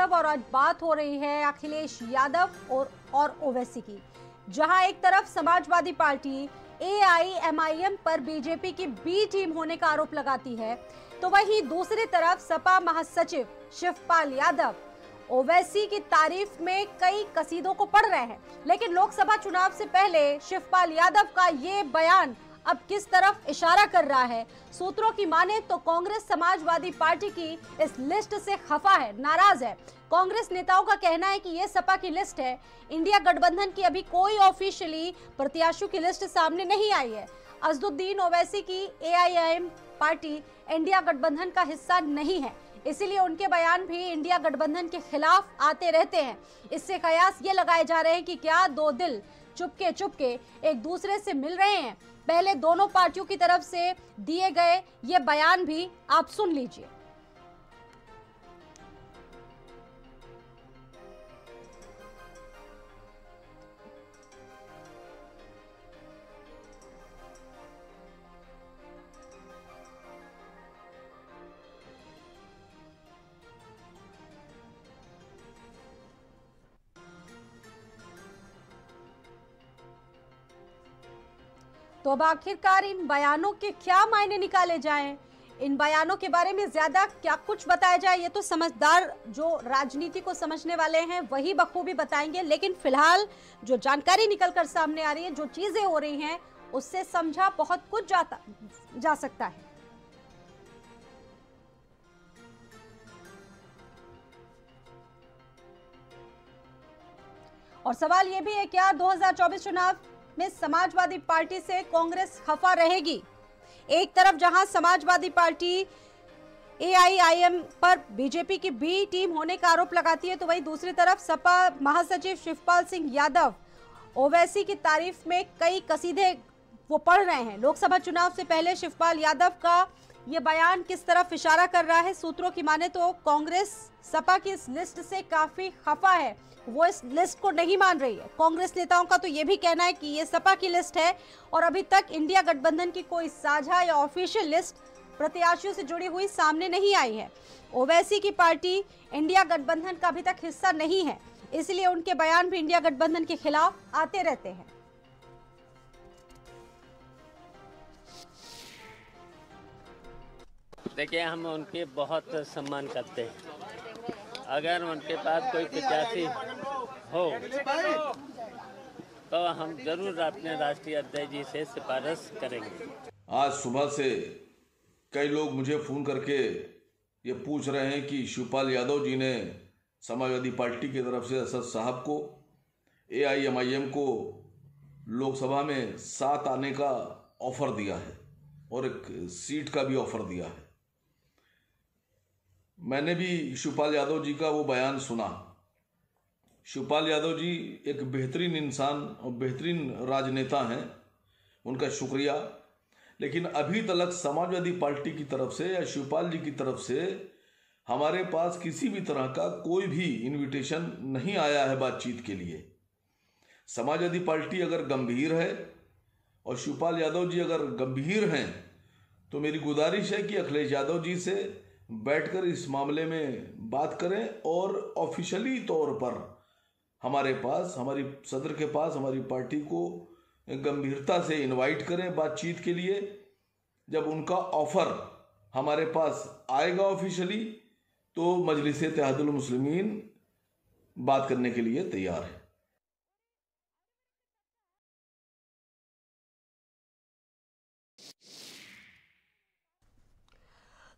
वास्तव और आज बात हो रही है अखिलेश यादव और ओवैसी की, जहां एक तरफ समाजवादी पार्टी AIMIM पर बीजेपी की बी टीम होने का आरोप लगाती है, तो वहीं दूसरी तरफ सपा महासचिव शिवपाल यादव ओवैसी की तारीफ में कई कसीदों को पढ़ रहे हैं। लेकिन लोकसभा चुनाव से पहले शिवपाल यादव का ये बयान अब किस तरफ इशारा कर रहा है? सूत्रों की माने तो कांग्रेस समाजवादी पार्टी की इस लिस्ट से खफा है, नाराज है। कांग्रेस नेताओं का कहना है कि यह सपा की लिस्ट है। इंडिया गठबंधन की अभी कोई ऑफिशियली प्रत्याशियों की लिस्ट सामने नहीं आई है। असदुद्दीन ओवैसी की AIM पार्टी इंडिया गठबंधन का हिस्सा नहीं है, इसीलिए उनके बयान भी इंडिया गठबंधन के खिलाफ आते रहते हैं। इससे कयास ये लगाए जा रहे हैं कि क्या दो दिल चुपके चुपके एक दूसरे से मिल रहे हैं। पहले दोनों पार्टियों की तरफ से दिए गए ये बयान भी आप सुन लीजिए। तो अब आखिरकार इन बयानों के क्या मायने निकाले जाएं? इन बयानों के बारे में ज्यादा क्या कुछ बताया जाए, ये तो समझदार जो राजनीति को समझने वाले हैं वही बखूबी बताएंगे। लेकिन फिलहाल जो जानकारी निकलकर सामने आ रही है, जो चीजें हो रही हैं, उससे समझा बहुत कुछ जा सकता है। और सवाल ये भी है, क्या 2024 चुनाव में समाजवादी पार्टी से कांग्रेस खफा रहेगी? एक तरफ जहां समाजवादी पार्टी AIIM पर बीजेपी की बी टीम होने का आरोप लगाती है, तो वहीं दूसरी तरफ सपा महासचिव शिवपाल सिंह यादव ओवैसी की तारीफ में कई कसीदे वो पढ़ रहे हैं। लोकसभा चुनाव से पहले शिवपाल यादव का ये बयान किस तरफ इशारा कर रहा है? सूत्रों की माने तो कांग्रेस सपा की इस लिस्ट से काफी खफा है, वो इस लिस्ट को नहीं मान रही है। कांग्रेस नेताओं का तो ये भी कहना है कि ये सपा की लिस्ट है और अभी तक इंडिया गठबंधन की कोई साझा या ऑफिशियल लिस्ट प्रत्याशियों से जुड़ी हुई सामने नहीं आई है। ओवैसी की पार्टी इंडिया गठबंधन का अभी तक हिस्सा नहीं है, इसलिए उनके बयान भी इंडिया गठबंधन के खिलाफ आते रहते हैं। देखिए, हम उनके बहुत सम्मान करते हैं। अगर उनके पास कोई प्रत्याशी हो तो हम जरूर अपने राष्ट्रीय अध्यक्ष जी से सिफारिश करेंगे। आज सुबह से कई लोग मुझे फ़ोन करके ये पूछ रहे हैं कि शिवपाल यादव जी ने समाजवादी पार्टी की तरफ से असद साहब को, AIMIM को लोकसभा में साथ आने का ऑफ़र दिया है और एक सीट का भी ऑफ़र दिया है। मैंने भी शिवपाल यादव जी का वो बयान सुना। शिवपाल यादव जी एक बेहतरीन इंसान और बेहतरीन राजनेता हैं, उनका शुक्रिया। लेकिन अभी तक समाजवादी पार्टी की तरफ से या शिवपाल जी की तरफ से हमारे पास किसी भी तरह का कोई भी इनविटेशन नहीं आया है बातचीत के लिए। समाजवादी पार्टी अगर गंभीर है और शिवपाल यादव जी अगर गंभीर हैं, तो मेरी गुजारिश है कि अखिलेश यादव जी से बैठकर इस मामले में बात करें और ऑफिशियली तौर पर हमारे पास, हमारी सदर के पास हमारी पार्टी को गंभीरता से इनवाइट करें बातचीत के लिए। जब उनका ऑफर हमारे पास आएगा ऑफिशियली, तो मजलिस इत्तेहादुल मुस्लिमीन बात करने के लिए तैयार है।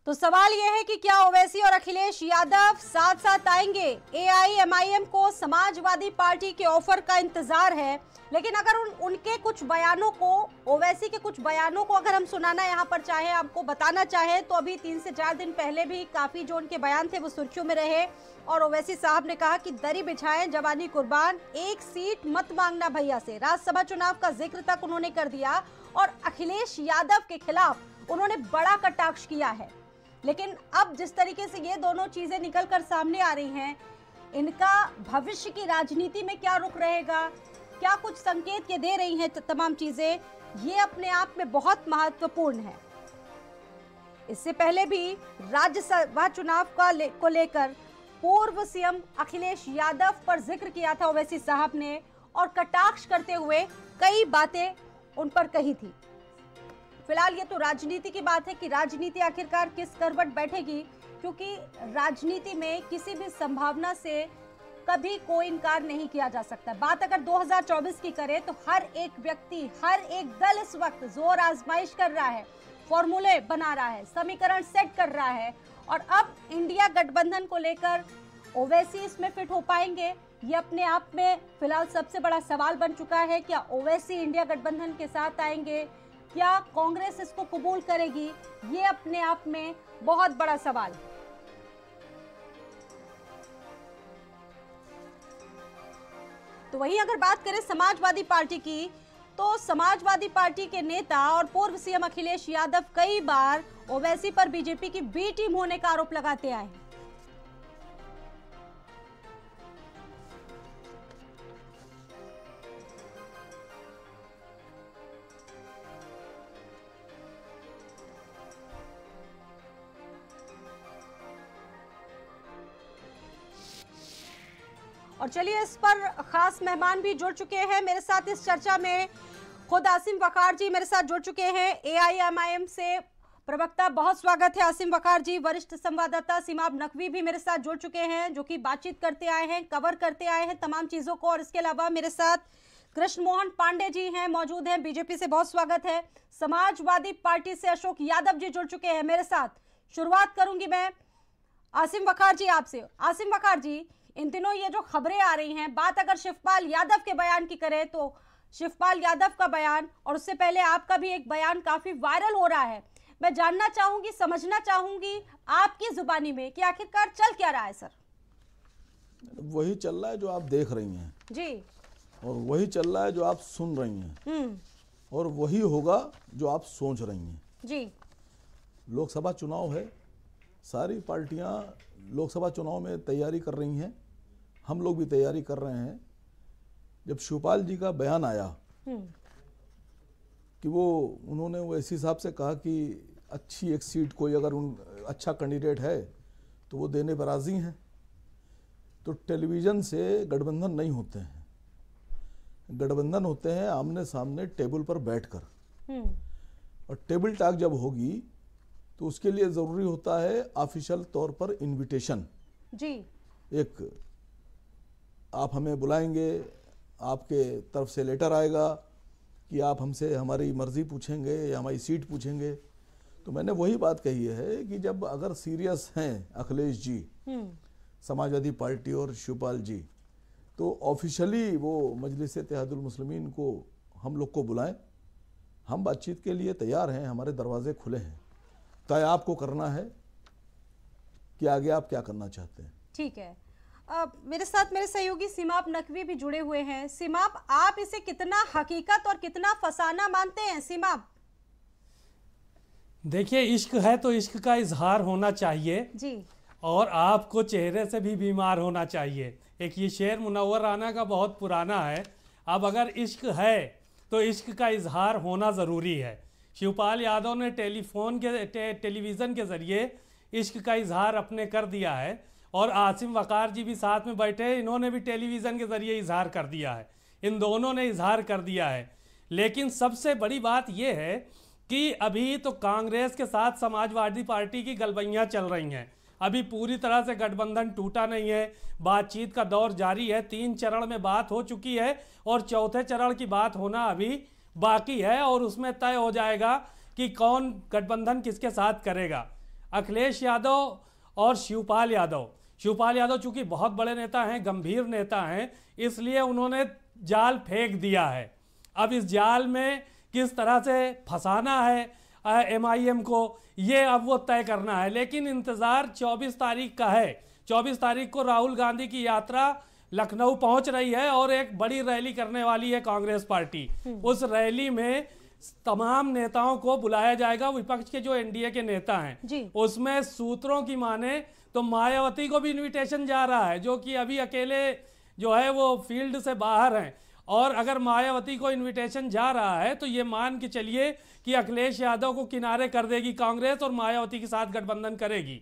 तो सवाल यह है कि क्या ओवैसी और अखिलेश यादव साथ साथ आएंगे? AIMIM को समाजवादी पार्टी के ऑफर का इंतजार है, लेकिन अगर उनके कुछ बयानों को, ओवैसी के कुछ बयानों को अगर हम सुनाना यहाँ पर चाहे, आपको बताना चाहे, तो अभी 3 से 4 दिन पहले भी काफी जो उनके बयान थे वो सुर्खियों में रहे। और ओवैसी साहब ने कहा कि दरी बिछाएं, जवानी कुर्बान, एक सीट मत मांगना भैया से। राज्यसभा चुनाव का जिक्र तक उन्होंने कर दिया और अखिलेश यादव के खिलाफ उन्होंने बड़ा कटाक्ष किया है। लेकिन अब जिस तरीके से ये दोनों चीजें निकलकर सामने आ रही हैं, इनका भविष्य की राजनीति में क्या रुख रहेगा, क्या कुछ संकेत ये दे रही हैं तमाम चीजें, ये अपने आप में बहुत महत्वपूर्ण है। इससे पहले भी राज्यसभा चुनाव को लेकर पूर्व सीएम अखिलेश यादव पर जिक्र किया था ओवैसी साहब ने और कटाक्ष करते हुए कई बातें उन पर कही थी। फिलहाल ये तो राजनीति की बात है कि राजनीति आखिरकार किस करवट बैठेगी, क्योंकि राजनीति में किसी भी संभावना से कभी कोई इनकार नहीं किया जा सकता। बात अगर 2024 की करें तो हर एक व्यक्ति, हर एक दल इस वक्त जोर आजमाइश कर रहा है, फॉर्मूले बना रहा है, समीकरण सेट कर रहा है और अब इंडिया गठबंधन को लेकर ओवैसी इसमें फिट हो पाएंगे, ये अपने आप में फिलहाल सबसे बड़ा सवाल बन चुका है। क्या ओवैसी इंडिया गठबंधन के साथ आएंगे, क्या कांग्रेस इसको कबूल करेगी, ये अपने आप में बहुत बड़ा सवाल है। तो वहीं अगर बात करें समाजवादी पार्टी की, तो समाजवादी पार्टी के नेता और पूर्व सीएम अखिलेश यादव कई बार ओवैसी पर बीजेपी की बी टीम होने का आरोप लगाते आए हैं। और चलिए इस पर खास मेहमान भी जुड़ चुके हैं मेरे साथ इस चर्चा में। खुद आसिम वकार जी मेरे साथ जुड़ चुके हैं, एआईएमआईएम से प्रवक्ता। बहुत स्वागत है आसिम वकार जी। वरिष्ठ संवाददाता सिमाब नकवी भी मेरे साथ जुड़ चुके हैं, जो कि बातचीत करते आए हैं, कवर करते आए हैं तमाम चीजों को। और इसके अलावा मेरे साथ कृष्ण मोहन पांडे जी हैं, मौजूद हैं बीजेपी से। बहुत स्वागत है। समाजवादी पार्टी से अशोक यादव जी जुड़ चुके हैं मेरे साथ। शुरुआत करूंगी मैं आसिम वकार जी आपसे। आसिम वकार जी, इन दिनों ये जो खबरें आ रही हैं, बात अगर शिवपाल यादव के बयान की करें तो शिवपाल यादव का बयान और उससे पहले आपका भी एक बयान काफी वायरल हो रहा है। मैं जानना चाहूंगी, समझना चाहूंगी आपकी जुबानी में कि आखिरकार चल क्या रहा है सर। वही चल रहा है जो आप देख रही हैं जी, और वही चल रहा है जो आप सुन रही हैं, और वही होगा जो आप सोच रही हैं जी। लोकसभा चुनाव है, सारी पार्टियां लोकसभा चुनाव में तैयारी कर रही हैं, हम लोग भी तैयारी कर रहे हैं। जब शिवपाल जी का बयान आया कि उन्होंने ओवैसी साहब से कहा कि अच्छी एक सीट कोई अगर अच्छा कैंडिडेट है तो वो देने पर राजी हैं, तो टेलीविज़न से गठबंधन नहीं होते हैं, गठबंधन होते हैं आमने सामने टेबल पर बैठकर। और टेबल टॉक जब होगी तो उसके लिए ज़रूरी होता है ऑफिशियल तौर पर इनविटेशन जी। एक आप हमें बुलाएंगे, आपके तरफ से लेटर आएगा कि आप हमसे हमारी मर्जी पूछेंगे या हमारी सीट पूछेंगे। तो मैंने वही बात कही है कि जब अगर सीरियस हैं अखिलेश जी, समाजवादी पार्टी और शिवपाल जी, तो ऑफिशियली वो मजलिस इत्तेहादुल मुस्लिमीन को हम लोग को बुलाएं। हम बातचीत के लिए तैयार हैं, हमारे दरवाजे खुले हैं। तय आपको करना है कि आगे आप क्या करना चाहते हैं। ठीक है। मेरे साथ मेरे सहयोगी सिमाब नकवी भी जुड़े हुए हैं। सिमाब, आप इसे कितना हकीकत और कितना फसाना मानते हैं? सिमाब, देखिए, इश्क है तो इश्क का इजहार होना चाहिए जी, और आपको चेहरे से भी बीमार होना चाहिए। एक ये शेर मुनव्वर राना का बहुत पुराना है। अब अगर इश्क है तो इश्क का इजहार होना ज़रूरी है। शिवपाल यादव ने टेलीविज़न के ज़रिए इश्क का इजहार अपने कर दिया है, और आसिम वकार जी भी साथ में बैठे, इन्होंने भी टेलीविज़न के ज़रिए इजहार कर दिया है। इन दोनों ने इजहार कर दिया है। लेकिन सबसे बड़ी बात यह है कि अभी तो कांग्रेस के साथ समाजवादी पार्टी की गलबैयाँ चल रही हैं। अभी पूरी तरह से गठबंधन टूटा नहीं है, बातचीत का दौर जारी है। 3 चरण में बात हो चुकी है और चौथे चरण की बात होना अभी बाकी है, और उसमें तय हो जाएगा कि कौन गठबंधन किसके साथ करेगा। अखिलेश यादव और शिवपाल यादव चूंकि बहुत बड़े नेता हैं, गंभीर नेता हैं, इसलिए उन्होंने जाल फेंक दिया है। अब इस जाल में किस तरह से फंसाना है एमआईएम को, ये अब वो तय करना है। लेकिन इंतज़ार 24 तारीख का है। 24 तारीख को राहुल गांधी की यात्रा लखनऊ पहुंच रही है और एक बड़ी रैली करने वाली है कांग्रेस पार्टी। उस रैली में तमाम नेताओं को बुलाया जाएगा, विपक्ष के जो एनडीए के नेता हैं। उसमें सूत्रों की माने तो मायावती को भी इनविटेशन जा रहा है, जो कि अभी अकेले जो है वो फील्ड से बाहर हैं। और अगर मायावती को इनविटेशन जा रहा है तो ये मान के चलिए कि अखिलेश यादव को किनारे कर देगी कांग्रेस और मायावती के साथ गठबंधन करेगी।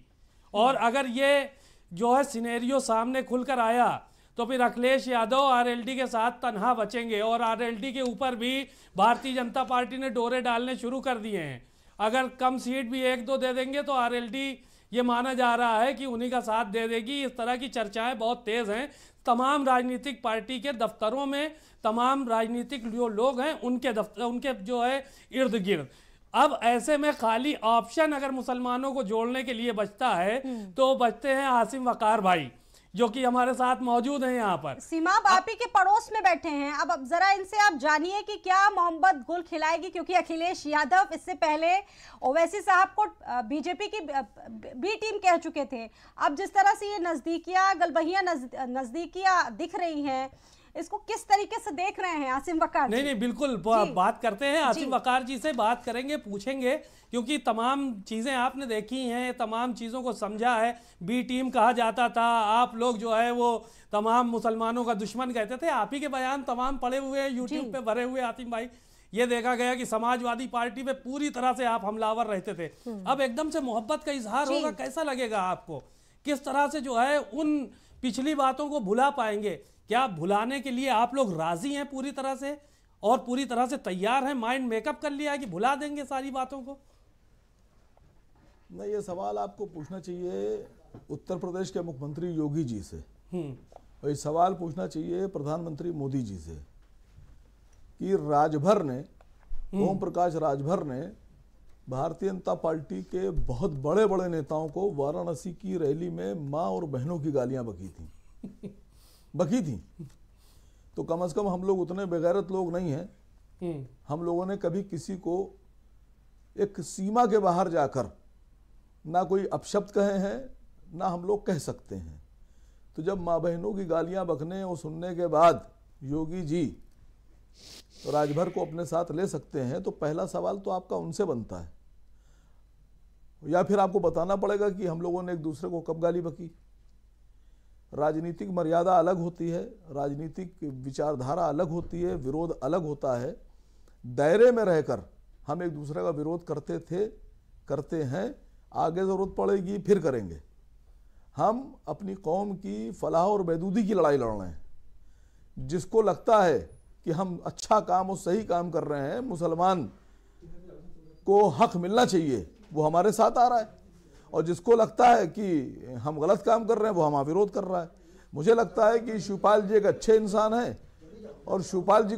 और अगर ये जो है सिनेरियो सामने खुलकर आया तो फिर अखिलेश यादव आरएलडी के साथ तनहा बचेंगे और आरएलडी के ऊपर भी भारतीय जनता पार्टी ने डोरे डालने शुरू कर दिए हैं। अगर कम सीट भी 1-2 दे देंगे तो आरएलडी ये माना जा रहा है कि उन्हीं का साथ दे देगी। इस तरह की चर्चाएं बहुत तेज हैं तमाम राजनीतिक पार्टी के दफ्तरों में, तमाम राजनीतिक जो लोग हैं उनके दफ्तर, उनके जो है इर्द गिर्द। अब ऐसे में खाली ऑप्शन अगर मुसलमानों को जोड़ने के लिए बचता है तो बचते हैं आसिम वकार भाई, जो कि हमारे साथ मौजूद हैं यहाँ पर। सीमा आप ही के पड़ोस में बैठे हैं। अब जरा इनसे आप जानिए कि क्या मोहम्मद गुल खिलाएगी, क्योंकि अखिलेश यादव इससे पहले ओवैसी साहब को बीजेपी की बी टीम कह चुके थे। अब जिस तरह से ये नजदीकियां गलबहियां नजदीकियां दिख रही हैं, इसको किस तरीके से देख रहे हैं आसिम वकार जी? नहीं बिल्कुल बात करते हैं आसिम वकार जी से, बात करेंगे, पूछेंगे, क्योंकि तमाम चीज़ें आपने देखी हैं, तमाम चीज़ों को समझा है। बी टीम कहा जाता था, आप लोग जो है वो तमाम मुसलमानों का दुश्मन कहते थे। आप ही के बयान तमाम पड़े हुए हैं, यूट्यूब पे भरे हुए आसिम भाई। ये देखा गया कि समाजवादी पार्टी पे पूरी तरह से आप हमलावर रहते थे, अब एकदम से मोहब्बत का इजहार होगा, कैसा लगेगा आपको? किस तरह से जो है उन पिछली बातों को भुला पाएंगे? क्या भुलाने के लिए आप लोग राजी हैं पूरी तरह से और पूरी तरह से तैयार हैं, माइंड मेकअप कर लिया है कि भुला देंगे सारी बातों को? नहीं, ये सवाल आपको पूछना चाहिए उत्तर प्रदेश के मुख्यमंत्री योगी जी से, और ये सवाल पूछना चाहिए प्रधानमंत्री मोदी जी से कि राजभर ने, ओम प्रकाश राजभर ने भारतीय जनता पार्टी के बहुत बड़े बड़े नेताओं को वाराणसी की रैली में माँ और बहनों की गालियां बकी थी। तो कम से कम हम लोग उतने बेगैरत लोग नहीं हैं। हम लोगों ने कभी किसी को एक सीमा के बाहर जाकर ना कोई अपशब्द कहे हैं, ना हम लोग कह सकते हैं। तो जब माँ बहनों की गालियां बकने और सुनने के बाद योगी जी राजभर को अपने साथ ले सकते हैं, तो पहला सवाल तो आपका उनसे बनता है, या फिर आपको बताना पड़ेगा कि हम लोगों ने एक दूसरे को कब गाली बकी। राजनीतिक मर्यादा अलग होती है, राजनीतिक विचारधारा अलग होती है, विरोध अलग होता है। दायरे में रहकर हम एक दूसरे का विरोध करते थे, करते हैं, आगे ज़रूरत पड़ेगी फिर करेंगे। हम अपनी कौम की फलाह और बहबूदी की लड़ाई लड़ रहे हैं। जिसको लगता है कि हम अच्छा काम और सही काम कर रहे हैं, मुसलमान को हक मिलना चाहिए, वो हमारे साथ आ रहा है, और जिसको लगता है कि हम गलत काम कर रहे हैं वो हमारा विरोध कर रहा है। मुझे लगता है कि शिवपाल जी एक अच्छे इंसान हैं, और शिवपाल जी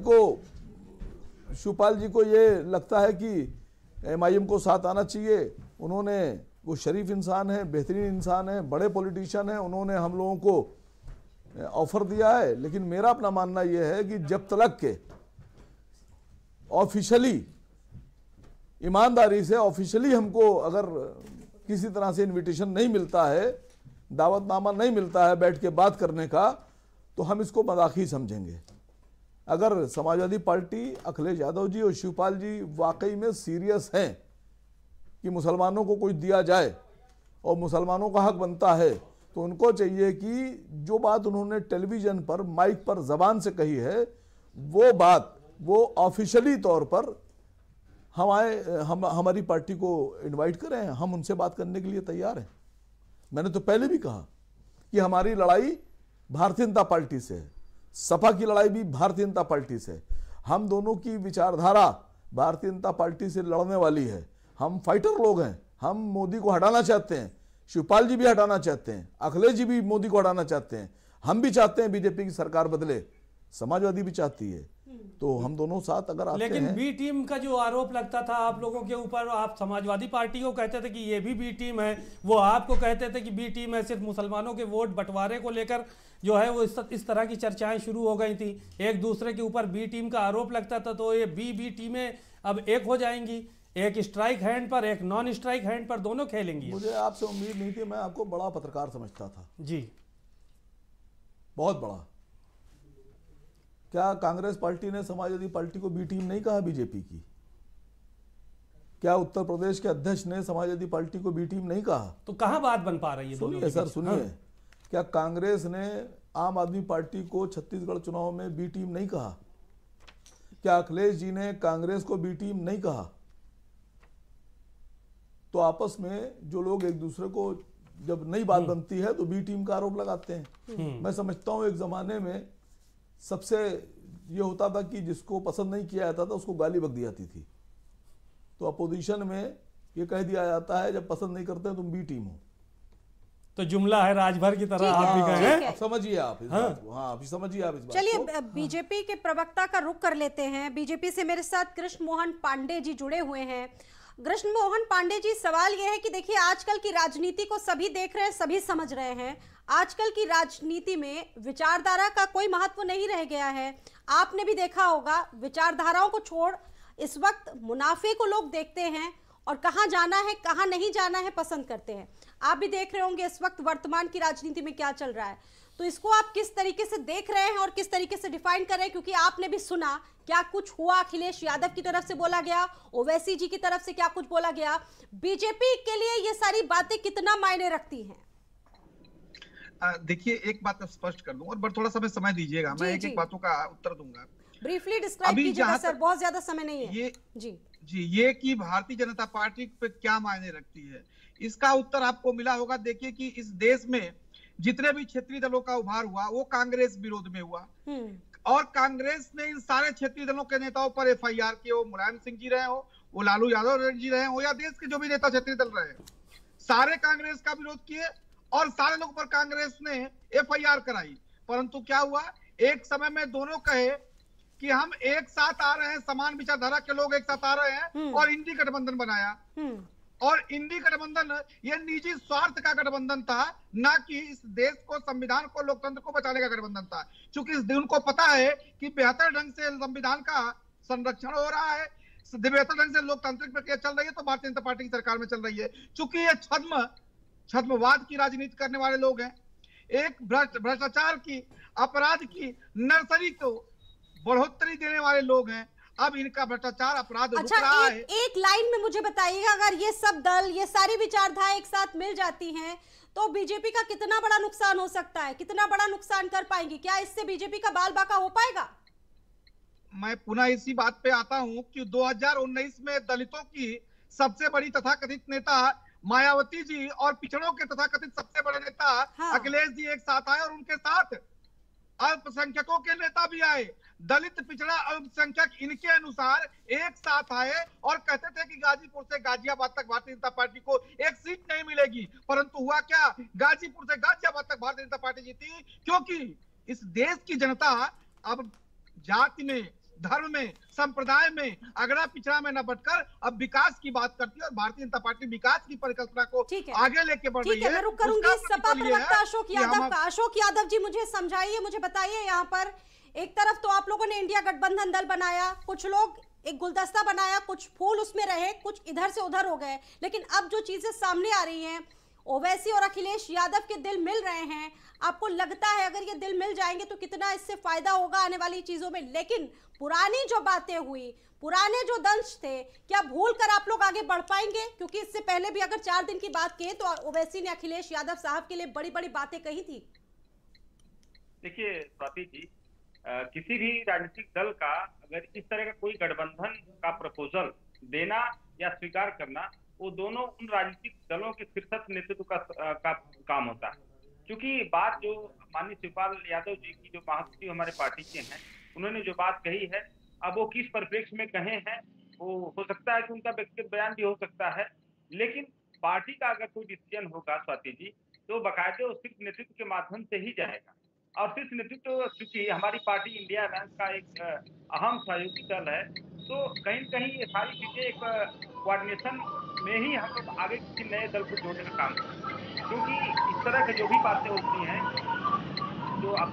को ये लगता है कि MIM को साथ आना चाहिए। वो शरीफ इंसान है, बेहतरीन इंसान है, बड़े पॉलिटिशियन हैं, उन्होंने हम लोगों को ऑफर दिया है। लेकिन मेरा अपना मानना यह है कि जब तक के ऑफिशियली, ईमानदारी से ऑफिशियली हमको अगर किसी तरह से इनविटेशन नहीं मिलता है, दावतनामा नहीं मिलता है बैठ के बात करने का, तो हम इसको मजाकी समझेंगे। अगर समाजवादी पार्टी, अखिलेश यादव जी और शिवपाल जी वाकई में सीरियस हैं कि मुसलमानों को कुछ दिया जाए और मुसलमानों का हक बनता है, तो उनको चाहिए कि जो बात उन्होंने टेलीविज़न पर, माइक पर, ज़बान से कही है, वो बात वो ऑफिशियली तौर पर हमारी पार्टी को इनवाइट करें। हम उनसे बात करने के लिए तैयार हैं। मैंने तो पहले भी कहा कि हमारी लड़ाई भारतीय जनता पार्टी से है, सपा की लड़ाई भी भारतीय जनता पार्टी से। हम दोनों की विचारधारा भारतीय जनता पार्टी से लड़ने वाली है। हम फाइटर लोग हैं। हम मोदी को हटाना चाहते हैं, शिवपाल जी भी हटाना चाहते हैं, अखिलेश जी भी मोदी को हटाना चाहते हैं, हम भी चाहते हैं बीजेपी की सरकार बदले, समाजवादी भी चाहती है। तो हम दोनों साथ अगर आते लेकिन हैं। बी टीम का जो आरोप लगता था आप लोगों के ऊपर, आप समाजवादी पार्टी को कहते थे कि ये भी बी टीम है, वो आपको कहते थे कि बी टीम है, सिर्फ मुसलमानों के वोट बंटवारे को लेकर जो है वो इस तरह की चर्चाएं शुरू हो गई थी। एक दूसरे के ऊपर बी टीम का आरोप लगता था, तो ये बी टीमें अब एक हो जाएंगी, एक स्ट्राइक हैंड पर, एक नॉन स्ट्राइक हैंड पर, दोनों खेलेंगी। मुझे आपसे उम्मीद नहीं थी, मैं आपको बड़ा पत्रकार समझता था जी, बहुत बड़ा। क्या कांग्रेस पार्टी ने समाजवादी पार्टी को बी टीम नहीं कहा बीजेपी की? क्या उत्तर प्रदेश के अध्यक्ष ने समाजवादी पार्टी को बी टीम नहीं कहा? तो कहां बात बन पा रही है? सुनिए सर, सुनिए। क्या कांग्रेस ने आम आदमी पार्टी को छत्तीसगढ़ चुनाव में बी टीम नहीं कहा? क्या अखिलेश जी ने कांग्रेस को बी टीम नहीं कहा? तो आपस में जो लोग एक दूसरे को जब नई बात बनती है तो बी टीम का आरोप लगाते हैं। मैं समझता हूँ एक जमाने में सबसे ये होता था कि जिसको पसंद नहीं किया जाता था उसको गाली बक दी जाती थी, तो अपोजिशन में ये कह दिया जाता है जब पसंद नहीं करते तुम बी टीम हो। तो जुमला है राजभर की तरह आप भी कहें। आप समझिए आप इस बात को, हाँ आप समझिए आप इस बात को। चलिए बीजेपी के प्रवक्ता का रुख कर लेते हैं। बीजेपी से मेरे साथ कृष्ण मोहन पांडे जी जुड़े हुए हैं। कृष्ण मोहन पांडे जी, सवाल यह है कि देखिए आजकल की राजनीति को सभी देख रहे हैं, सभी समझ रहे हैं। आजकल की राजनीति में विचारधारा का कोई महत्व नहीं रह गया है। आपने भी देखा होगा, विचारधाराओं को छोड़ इस वक्त मुनाफे को लोग देखते हैं और कहाँ जाना है कहाँ नहीं जाना है पसंद करते हैं। आप भी देख रहे होंगे इस वक्त वर्तमान की राजनीति में क्या चल रहा है, तो इसको आप किस तरीके से देख रहे हैं और किस तरीके से डिफाइन कर रहे हैं? क्योंकि आपने भी सुना क्या कुछ हुआ, अखिलेश यादव की तरफ से बोला गया, ओवैसी जी की तरफ से क्या कुछ बोला गया। बीजेपी के लिए ये सारी बातें कितना मायने रखती हैं? देखिए एक बात स्पष्ट कर दूं और थोड़ा सा समय दीजिएगा, मैं एक एक बातों का उत्तर दूंगा। ब्रीफली डिस्क्राइब कीजिएगा सर, बहुत ज्यादा समय नहीं है। ये कि भारतीय जनता पार्टी पे क्या मायने रखती है, इसका उत्तर आपको मिला होगा। देखिए कि इस देश में जितने भी क्षेत्रीय दलों का उभार हुआ वो कांग्रेस विरोध में हुआ, और कांग्रेस ने इन सारे क्षेत्रीय दलों के नेताओं पर एफआईआर किए, वो मुलायम सिंह जी रहे हो, वो लालू यादव जी रहे हो, या देश के जो भी नेता क्षेत्रीय दल रहे, सारे कांग्रेस का विरोध किए और सारे लोगों पर कांग्रेस ने एफआईआर कराई। परंतु क्या हुआ, एक समय में दोनों कहे कि हम एक साथ आ रहे हैं, समान विचारधारा के लोग एक साथ आ रहे हैं, और इंडी गठबंधन बनाया। और इंडी गठबंधन ये निजी स्वार्थ का गठबंधन था, ना कि इस देश को, संविधान को, लोकतंत्र को बचाने का गठबंधन था। क्योंकि इस उनको पता है कि बेहतर ढंग से संविधान का संरक्षण हो रहा है, बेहतर ढंग से लोकतांत्रिक प्रक्रिया चल रही है, तो भारतीय जनता पार्टी की सरकार में चल रही है। चूंकि ये छद्मवाद की राजनीति करने वाले लोग हैं, एक भ्रष्टाचार की, अपराध की नर्सरी को बढ़ोतरी देने वाले लोग हैं। अब इनका भ्रष्टाचार अपराध रुक रहा है। एक लाइन में मुझे बताइएगा, अगर ये सब दल, ये सारी विचारधाराएं एक साथ मिल जाती हैं तो बीजेपी का कितना बड़ा नुकसान हो सकता है, कितना बड़ा नुकसान कर पाएंगे? क्या इससे बीजेपी का बाल बाका हो पाएगा? मैं पुनः इसी बात पे आता हूं कि 2019 में दलितों की सबसे बड़ी तथाकथित नेता मायावती जी और पिछड़ों के तथाकथित सबसे बड़े नेता अखिलेश जी एक साथ आए, और उनके साथ अल्पसंख्यकों के नेता भी आए। दलित, पिछड़ा, अल्पसंख्यक इनके अनुसार एक साथ आए और कहते थे कि गाजीपुर से गाजियाबाद तक भारतीय जनता पार्टी को एक सीट नहीं मिलेगी। परंतु हुआ क्या, गाजीपुर से गाजियाबाद तक भारतीय जनता पार्टी जीती, क्योंकि इस देश की जनता अब जाति में, धर्म में, संप्रदाय में, अगड़ा पिछड़ा में न बटकर अब विकास की बात करती है, और भारतीय जनता पार्टी विकास की परिकल्पना को आगे लेके बढ़ रही है। मैं रुक करूंगी सपा प्रवक्ता अशोक यादव का। अशोक यादव जी, मुझे समझाइए, मुझे बताइए, यहाँ पर एक तरफ तो आप लोगों ने इंडिया गठबंधन दल बनाया, कुछ लोग एक गुलदस्ता बनाया, कुछ फूल उसमें रहे, कुछ इधर से उधर हो गए, लेकिन अब जो चीजें सामने आ रही हैं, ओवैसी और अखिलेश यादव के दिल मिल रहे हैं। आपको लगता है अगर ये दिल मिल जाएंगे तो कितना इससे फायदा होगा आने वाली चीजों में? लेकिन पुरानी जो बातें हुई, पुराने जो दंश थे, क्या भूल कर आप लोग आगे बढ़ पाएंगे? क्योंकि इससे पहले भी अगर 4 दिन की बात कहें तो ओवैसी ने अखिलेश यादव साहब के लिए बड़ी बड़ी बातें कही थी। देखिए स्वाति जी, किसी भी राजनीतिक दल का अगर इस तरह का कोई गठबंधन का प्रपोजल देना या स्वीकार करना, वो दोनों उन राजनीतिक दलों के शीर्षस्थ नेतृत्व का काम होता है। क्योंकि बात जो माननीय शिवपाल यादव जी की, जो महासचिव हमारे पार्टी के हैं, उन्होंने जो बात कही है, अब वो किस परिप्रेक्ष्य में कहे हैं, वो हो सकता है कि उनका व्यक्तिगत बयान भी हो सकता है, लेकिन पार्टी का अगर कोई डिसीजन होगा स्वाति जी, तो बाकायदे उस शीर्ष नेतृत्व के माध्यम से ही जाएगा। और शीर्ष नेतृत्व, चूंकि हमारी पार्टी इंडिया बैंक का एक अहम सहयोगी दल है, तो कहीं न कहीं ये सारी चीजें एक कोऑर्डिनेशन में ही हम लोग आगे किसी नए दल को जोड़ने का काम करते हैं। क्योंकि इस तरह की जो भी बातें होती हैं, जो अब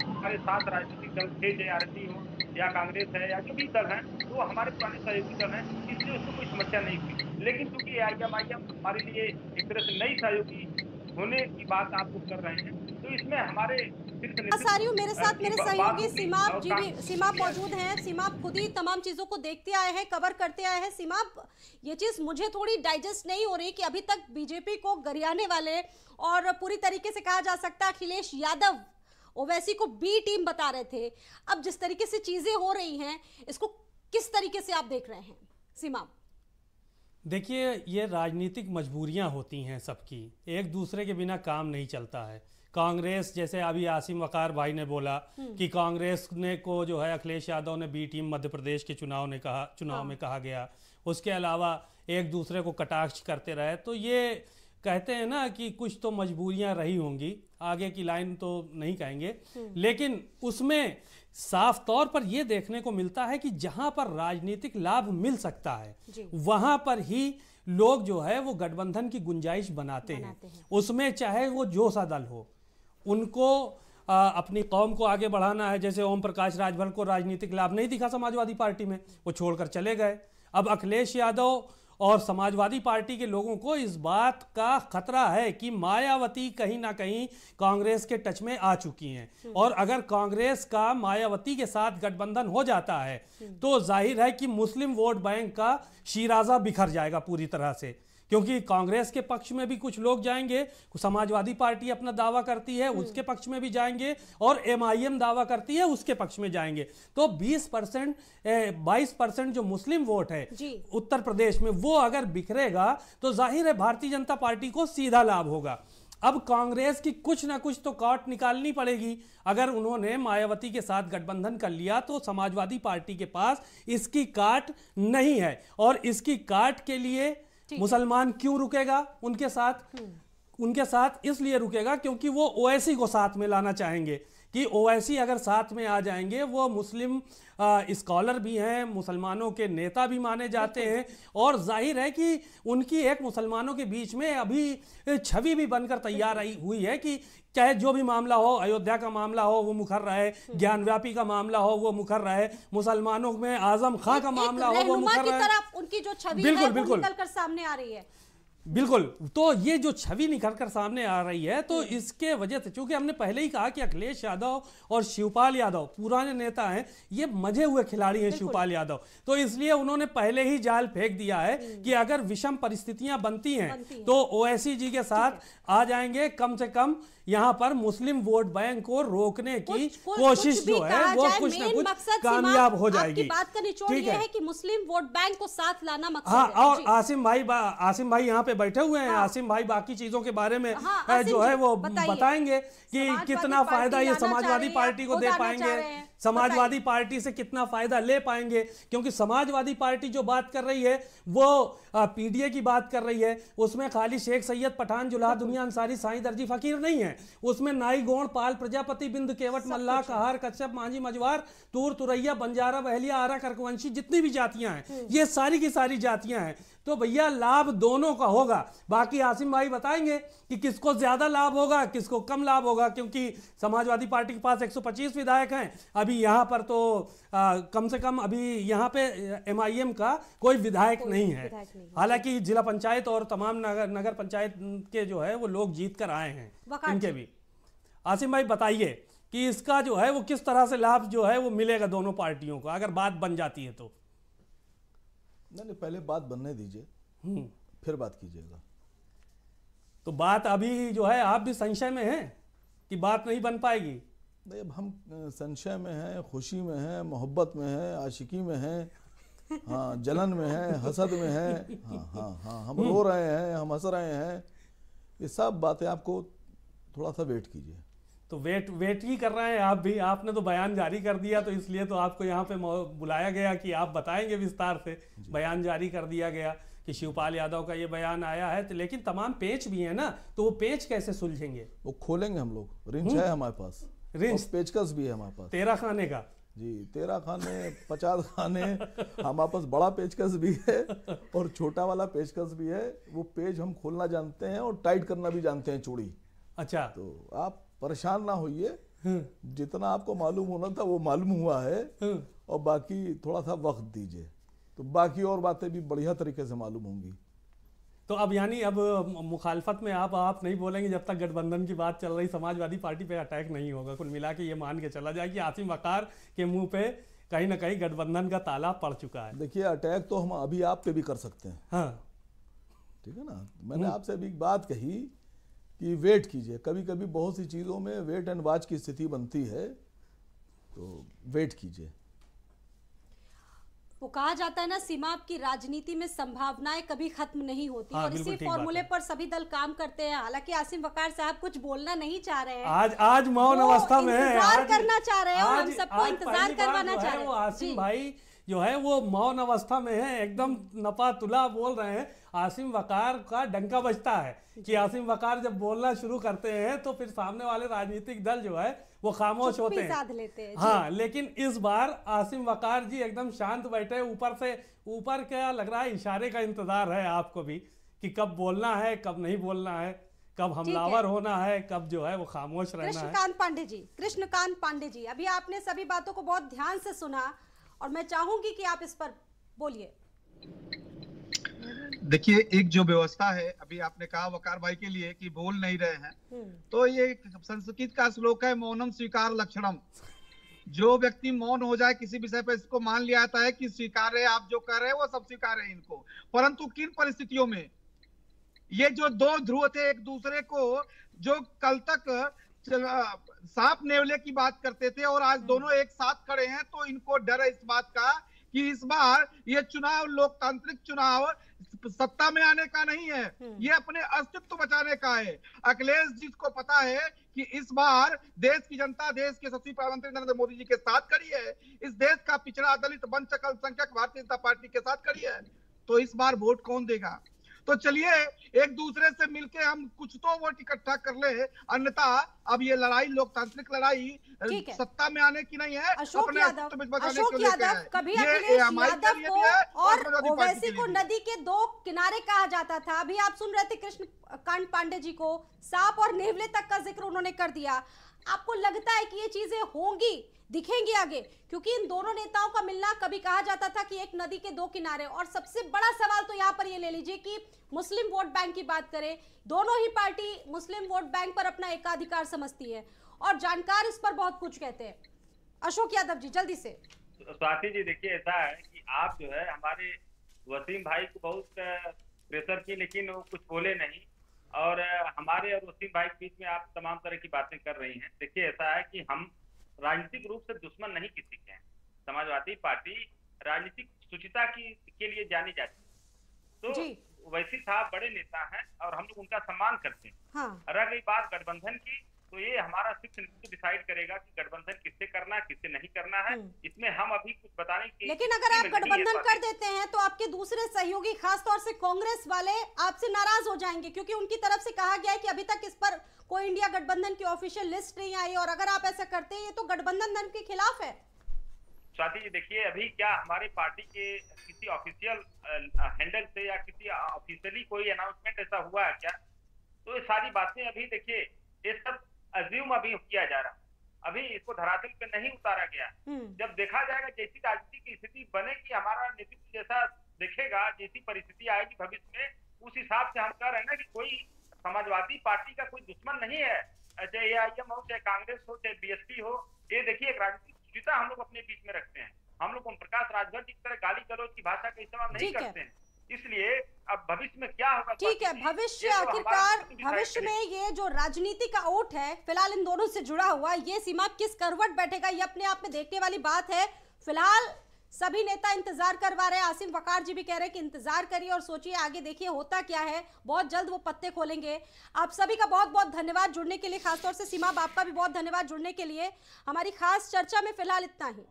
हमारे 7 राजनीतिक दल थे, जेआरएसपी हो या कांग्रेस है या जो भी दल हैं, वो हमारे पुराने सहयोगी दल हैं, इसलिए उसको कोई समस्या नहीं थी। लेकिन चूंकि आईएम हमारे लिए एक तरह से नई सहयोगी होने की बात आप लोग कर रहे हैं, तो इसमें हमारे मेरे साथ मेरे सहयोगी सीमाप जी भी, सीमाप मौजूद हैं। सीमाप खुद ही तमाम चीजों को देखते आए हैं, कवर करते आए हैं। सीमाप, ये चीज मुझे थोड़ी डाइजेस्ट नहीं हो रही कि अभी तक बीजेपी को गरियाने वाले और पूरी तरीके से कहा जा सकता है अखिलेश यादव ओवैसी को बी टीम बता रहे थे, अब जिस तरीके से चीजें हो रही हैं, इसको किस तरीके से आप देख रहे हैं सीमाप? देखिए, ये राजनीतिक मजबूरियां होती हैं सबकी, एक दूसरे के बिना काम नहीं चलता है। कांग्रेस, जैसे अभी आसिम वकार भाई ने बोला कि कांग्रेस ने को जो है अखिलेश यादव ने बी टीम मध्य प्रदेश के चुनाव में कहा गया। उसके अलावा एक दूसरे को कटाक्ष करते रहे, तो ये कहते हैं ना कि कुछ तो मजबूरियां रही होंगी, आगे की लाइन तो नहीं कहेंगे, लेकिन उसमें साफ तौर पर यह देखने को मिलता है कि जहां पर राजनीतिक लाभ मिल सकता है वहां पर ही लोग जो है वो गठबंधन की गुंजाइश बनाते हैं। उसमें चाहे वो जो सा दल हो, उनको अपनी कौम को आगे बढ़ाना है। जैसे ओम प्रकाश राजभर को राजनीतिक लाभ नहीं दिखा समाजवादी पार्टी में, वो छोड़कर चले गए। अब अखिलेश यादव और समाजवादी पार्टी के लोगों को इस बात का खतरा है कि मायावती कहीं ना कहीं कांग्रेस के टच में आ चुकी हैं, और अगर कांग्रेस का मायावती के साथ गठबंधन हो जाता है तो जाहिर है कि मुस्लिम वोट बैंक का शिराजा बिखर जाएगा पूरी तरह से, क्योंकि कांग्रेस के पक्ष में भी कुछ लोग जाएंगे, समाजवादी पार्टी अपना दावा करती है उसके पक्ष में भी जाएंगे, और एमआईएम दावा करती है उसके पक्ष में जाएंगे। तो 22% जो मुस्लिम वोट है उत्तर प्रदेश में, वो अगर बिखरेगा तो जाहिर है भारतीय जनता पार्टी को सीधा लाभ होगा। अब कांग्रेस की कुछ ना कुछ तो काट निकालनी पड़ेगी। अगर उन्होंने मायावती के साथ गठबंधन कर लिया तो समाजवादी पार्टी के पास इसकी काट नहीं है, और इसकी काट के लिए मुसलमान क्यों रुकेगा उनके साथ इसलिए रुकेगा क्योंकि वो ओवैसी को साथ में लाना चाहेंगे कि ओवैसी अगर साथ में आ जाएंगे, वो मुस्लिम स्कॉलर भी हैं, मुसलमानों के नेता भी माने जाते हैं, और जाहिर है कि उनकी एक मुसलमानों के बीच में अभी छवि भी बनकर तैयार हुई है कि चाहे जो भी मामला हो, अयोध्या का मामला हो वो मुखर रहे, ज्ञानव्यापी का मामला हो वो मुखर रहे, मुसलमानों में आजम खां का मामला हो वो मुखर रहे। उनकी जो छवि है वो निकल कर सामने आ रही है। बिल्कुल, तो ये जो छवि निखर कर सामने आ रही है, तो इसके वजह से, चूंकि हमने पहले ही कहा कि अखिलेश यादव और शिवपाल यादव पुराने नेता हैं, ये मजे हुए खिलाड़ी हैं शिवपाल यादव, तो इसलिए उन्होंने पहले ही जाल फेंक दिया है कि अगर विषम परिस्थितियां बनती हैं तो ओवैसी जी के साथ आ जाएंगे। कम से कम यहाँ पर मुस्लिम वोट बैंक को रोकने की कोशिश जो है वो कुछ ना कुछ कामयाब हो जाएगी। बात का निचोड़ ये है कि मुस्लिम वोट बैंक को साथ लाना मकसद है। और आसिम भाई यहाँ पे बैठे हुए हैं। आसिम भाई बाकी चीजों के बारे में जो है वो बताएंगे कि कितना फायदा ये समाजवादी पार्टी को दे पाएंगे, समाजवादी पार्टी से कितना फायदा ले पाएंगे, क्योंकि समाजवादी पार्टी जो बात कर रही है वो पीडीए की बात कर रही है, उसमें खाली शेख सैयद पठान जुलाहा दुनिया अंसारी साईं दर्जी फकीर नहीं है, उसमें नाई गोंड पाल प्रजापति बिंद केवट मल्लाह कहार कच्छप मांझी मजवार तूर तुरैया बंजारा बहलिया आरा कर्कवंशी जितनी भी जातियां हैं ये सारी की सारी जातियां हैं। तो भैया लाभ दोनों का होगा। बाकी आसिम भाई बताएंगे कि किसको ज्यादा लाभ होगा किसको कम लाभ होगा, क्योंकि समाजवादी पार्टी के पास 125 विधायक हैं अभी, यहाँ पर तो कम से कम अभी यहाँ पे एमआईएम का कोई विधायक नहीं है। हालांकि जिला पंचायत और तमाम नगर पंचायत के जो है वो लोग जीत कर आए हैं इनके भी। आसिम भाई बताइए कि इसका जो है वो किस तरह से लाभ जो है वो मिलेगा दोनों पार्टियों को अगर बात बन जाती है तो। नहीं, पहले बात बनने दीजिए फिर बात कीजिएगा। तो बात अभी जो है आप भी संशय में हैं कि बात नहीं बन पाएगी? नहीं, अब हम संशय में हैं, खुशी में हैं, मोहब्बत में हैं, आशिकी में हैं, हाँ, जलन में हैं, हसद में हैं, हाँ, हम रो रहे हैं, हम हंस रहे हैं, ये सब बातें आपको थोड़ा सा वेट कीजिए। तो वेट ही कर रहे हैं आप भी। आपने तो बयान जारी कर दिया तो इसलिए तो आपको यहाँ पे बुलाया गया कि आप बताएंगे विस्तार से। बयान जारी कर दिया गया कि शिवपाल यादव का ये बयान आया है, तो लेकिन तमाम पेच भी है ना, तो वो पेच कैसे सुलझेंगे? वो खोलेंगे हम लोग। रिंच है हमारे पास, रिंच पेचकस भी है हमारे पास। 13 खाने का जी, 13 खाने 50 खाने हमारे पास बड़ा पेचकस भी है और छोटा वाला पेचकस भी है। वो पेज हम खोलना जानते हैं और टाइट करना भी जानते हैं चूड़ी। अच्छा, तो आप परेशान ना होइए, जितना आपको मालूम होना था वो मालूम हुआ है, और बाकी थोड़ा सा वक्त दीजिए तो बाकी और बातें भी बढ़िया तरीके से मालूम होंगी। तो अब यानी अब मुखालफत में आप नहीं बोलेंगे जब तक गठबंधन की बात चल रही, समाजवादी पार्टी पे अटैक नहीं होगा। कुल मिला के ये मान के चला जाए कि आसिम वकार के मुंह पे कहीं ना कहीं गठबंधन का ताला पड़ चुका है। देखिए, अटैक तो हम अभी आप पे भी कर सकते हैं। हाँ, ठीक है ना। मैंने आपसे अभी एक बात कही कि वेट कीजिए। कभी कभी बहुत सी चीज़ों में वेट एंड वॉच की स्थिति बनती है, तो वेट कीजिए। वो कहा जाता है ना, सीमा, आपकी राजनीति में संभावनाएं कभी खत्म नहीं होती। हाँ, और इसी फॉर्मूले पर सभी दल काम करते हैं। हालांकि आसिम वकार साहब कुछ बोलना नहीं चाह रहे हैं, आज मौन अवस्था में है, इंतजार करना चाह रहे हैं और हम सबको आज इंतजार करवाना चाह रहे हैं। वो आसिम भाई जो है वो मौन अवस्था में है, एकदम नपा तुला बोल रहे हैं। आसिम वकार का डंका बजता है कि आसिम वकार जब बोलना शुरू करते हैं तो फिर सामने वाले राजनीतिक दल जो है वो खामोश होते हैं। हाँ, लेकिन इस बार आसिम वकार जी एकदम शांत बैठे, ऊपर क्या लग रहा है, इशारे का इंतजार है आपको भी कि कब बोलना है, कब नहीं बोलना है, कब हमलावर होना है, कब जो है वो खामोश रहना है। कृष्णकांत पांडे जी, अभी आपने सभी बातों को बहुत ध्यान से सुना और मैं चाहूंगी कि आप इस पर बोलिए। देखिए, एक जो व्यवस्था है, अभी आपने कहा वकार भाई के लिए कि बोल नहीं रहे हैं, तो ये संस्कृत का श्लोक है, मौनम स्वीकार लक्षणम। जो व्यक्ति मौन हो जाए किसी विषय पर, इसको मान लिया जाता है कि स्वीकार है, आप जो कर रहे हैं वो सब स्वीकार है इनको। परंतु किन परिस्थितियों में ये जो दो ध्रुव थे एक दूसरे को, जो कल तक सांप नेवले की बात करते थे और आज दोनों एक साथ खड़े हैं, तो इनको डर है इस बात का कि इस बार ये चुनाव, लोकतांत्रिक चुनाव सत्ता में आने का नहीं है, ये अपने अस्तित्व बचाने का है। अखिलेश जी को पता है कि इस बार देश की जनता देश के यशस्वी प्रधानमंत्री नरेंद्र मोदी जी के साथ खड़ी है, इस देश का पिछड़ा, दलित, वंचित, अल्पसंख्यक भारतीय जनता पार्टी के साथ खड़ी है। तो इस बार वोट कौन देगा? तो चलिए एक दूसरे से मिलके हम कुछ तो वोट इकट्ठा कर ले, अन्यथा अब ये लड़ाई, लोकतांत्रिक लड़ाई सत्ता में आने की नहीं है, अपने अस्तित्व में बचाने को लेकर है। कभी अखिलेश यादव को और ओवैसी को नदी के दो किनारे कहा जाता था। अभी आप सुन रहे थे कृष्णकांत पांडे जी को, सांप और नेवले तक का जिक्र उन्होंने कर दिया। आपको लगता है कि ये चीजें होंगी, दिखेंगी आगे? क्योंकि इन दोनों नेताओं का मिलना, कभी कहा जाता था कि एक नदी के दो किनारे। और सबसे बड़ा सवाल तो यहाँ पर ये ले लीजिए कि मुस्लिम वोट बैंक की बात करें, दोनों ही पार्टी मुस्लिम वोट बैंक पर अपना एकाधिकार समझती है और जानकार इस पर बहुत कुछ कहते हैं। अशोक यादव जी, जल्दी से। स्वाति जी, देखिए ऐसा है कि आप जो है हमारे वसीम भाई को बहुत प्रेशर की, लेकिन वो कुछ बोले नहीं, और हमारे और वसीम भाई के बीच में आप तमाम तरह की बातें कर रही हैं। देखिए ऐसा है कि हम राजनीतिक रूप से दुश्मन नहीं किसी के हैं। समाजवादी पार्टी राजनीतिक शुचिता के लिए जानी जाती है। तो वैसी साहब बड़े नेता हैं और हम लोग उनका सम्मान करते हैं। हाँ। रह गई बात गठबंधन की, तो ये हमारा शीर्ष नेतृत्व डिसाइड करेगा कि गठबंधन किससे करना है, किससे नहीं करना है। इसमें हम अभी कुछ बताने की, लेकिन अगर आप गठबंधन कर देते हैं तो आपके दूसरे सहयोगी, खासतौर से कांग्रेस वाले, आपसे नाराज हो जाएंगे, क्योंकि उनकी तरफ से कहा गया है कि अभी तक इस पर कोई इंडिया गठबंधन की ऑफिशियल लिस्ट नहीं आई, और अगर आप ऐसा करते हैं तो गठबंधन के खिलाफ है। स्वाति जी, देखिए अभी क्या हमारी पार्टी के किसी ऑफिशियल हैंडल से या किसी ऑफिशियली कोई अनाउंसमेंट ऐसा हुआ है क्या? तो ये सारी बातें अभी देखिए ये सब अज्यूम अभी किया जा रहा, अभी इसको धरातल पे नहीं उतारा गया। जब देखा जाएगा, जैसी राजनीति की स्थिति बनेगी, हमारा नेतृत्व जैसा देखेगा, जैसी परिस्थिति आएगी भविष्य में, उस हिसाब से हम कह रहे हैं ना कि कोई समाजवादी पार्टी का कोई दुश्मन नहीं है, चाहे AIM हो, चाहे कांग्रेस हो, चाहे BSP हो। ये देखिए एक राजनीतिक शुचिता हम लोग अपने बीच में रखते हैं। हम लोग ओम प्रकाश राजभर की तरह गाली गलौज की भाषा का इस्तेमाल नहीं करते हैं। इसलिए अब भविष्य में क्या होगा, ठीक है, भविष्य आखिरकार भविष्य में ये जो राजनीति का ओट है फिलहाल इन दोनों से जुड़ा हुआ, ये सीमा किस करवट बैठेगा ये अपने आप में देखने वाली बात है। फिलहाल सभी नेता इंतजार करवा रहे हैं। आसिम वकार जी भी कह रहे हैं कि इंतजार करिए और सोचिए आगे, देखिए होता क्या है, बहुत जल्द वो पत्ते खोलेंगे। आप सभी का बहुत बहुत धन्यवाद जुड़ने के लिए, खासतौर से सीमा, आपका भी बहुत धन्यवाद जुड़ने के लिए। हमारी खास चर्चा में फिलहाल इतना ही।